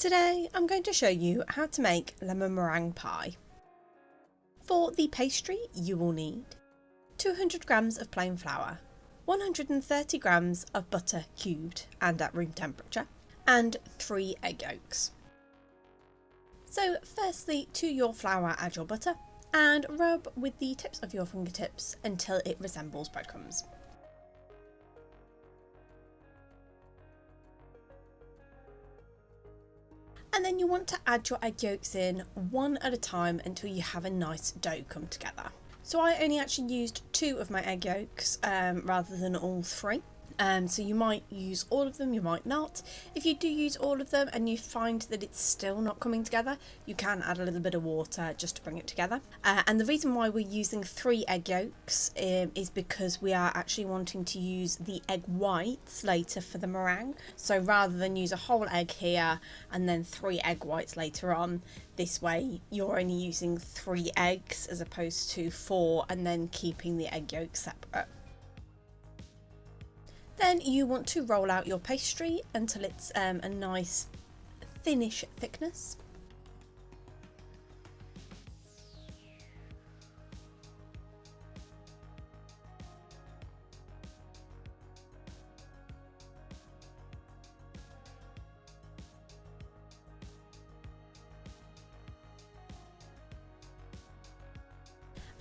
Today I'm going to show you how to make lemon meringue pie. For the pastry you will need 200 grams of plain flour, 130 grams of butter cubed and at room temperature, and 3 egg yolks. So firstly, to your flour add your butter and rub with the tips of your fingertips until it resembles breadcrumbs. And then you want to add your egg yolks in one at a time until you have a nice dough come together. So I only actually used 2 of my egg yolks rather than all 3. So you might use all of them, you might not. If you do use all of them and you find that it's still not coming together, you can add a little bit of water just to bring it together. And the reason why we're using 3 egg yolks is because we are actually wanting to use the egg whites later for the meringue. So rather than use a whole egg here and then 3 egg whites later on, this way you're only using 3 eggs as opposed to 4 and then keeping the egg yolks separate. Then you want to roll out your pastry until it's a nice thinnish thickness.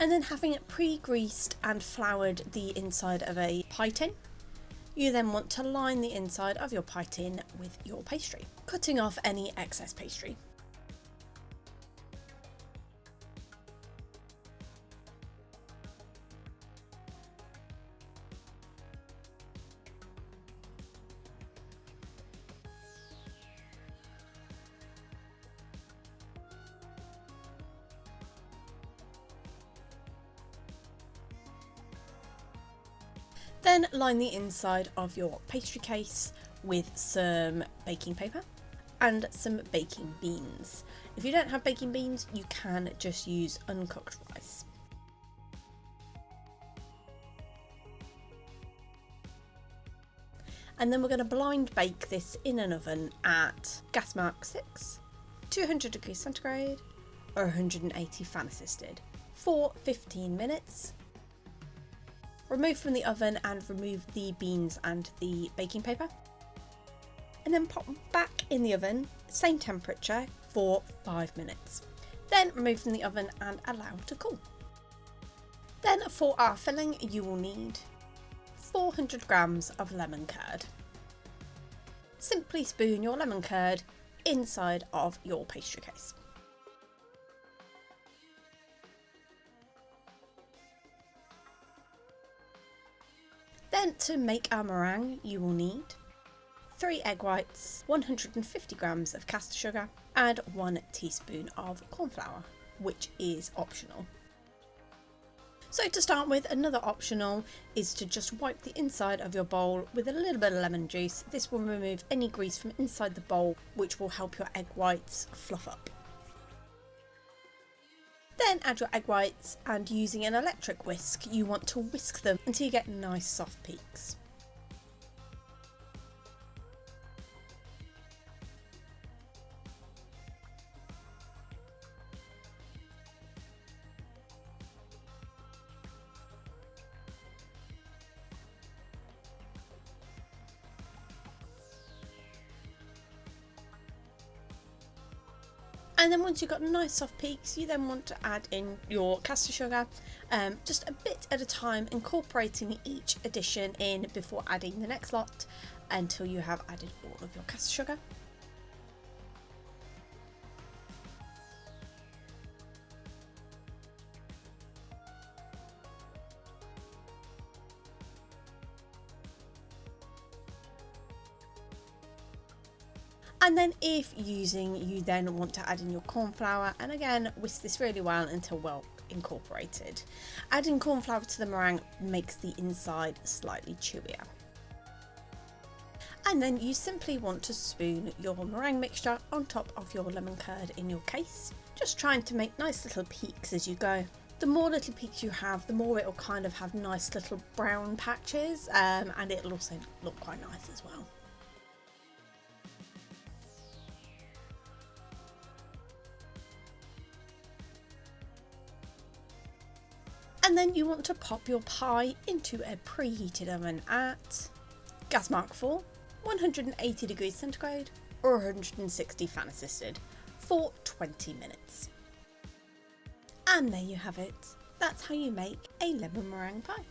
And then having it pre-greased and floured the inside of a pie tin. You then want to line the inside of your pie tin with your pastry, cutting off any excess pastry. Then line the inside of your pastry case with some baking paper and some baking beans. If you don't have baking beans, you can just use uncooked rice. And then we're going to blind bake this in an oven at gas mark 6, 200 degrees centigrade or 180 fan assisted for 15 minutes. Remove from the oven and remove the beans and the baking paper. And then pop back in the oven, same temperature, for 5 minutes. Then remove from the oven and allow to cool. Then for our filling you will need 400 grams of lemon curd. Simply spoon your lemon curd inside of your pastry case. Then to make our meringue you will need 3 egg whites, 150 grams of caster sugar and 1 teaspoon of cornflour, which is optional. So to start with, another optional is to just wipe the inside of your bowl with a little bit of lemon juice. This will remove any grease from inside the bowl, which will help your egg whites fluff up. Then add your egg whites and using an electric whisk you want to whisk them until you get nice soft peaks. And then once you've got nice soft peaks, you then want to add in your caster sugar, just a bit at a time, incorporating each addition in before adding the next lot until you have added all of your caster sugar. And then if you then want to add in your cornflour, and again whisk this really well until well incorporated. Adding cornflour to the meringue makes the inside slightly chewier. And then you simply want to spoon your meringue mixture on top of your lemon curd in your case, just trying to make nice little peaks as you go. The more little peaks you have, the more it'll kind of have nice little brown patches, and it'll also look quite nice as well. And then you want to pop your pie into a preheated oven at gas mark 4, 180 degrees centigrade or 160 fan assisted for 20 minutes. And there you have it. That's how you make a lemon meringue pie.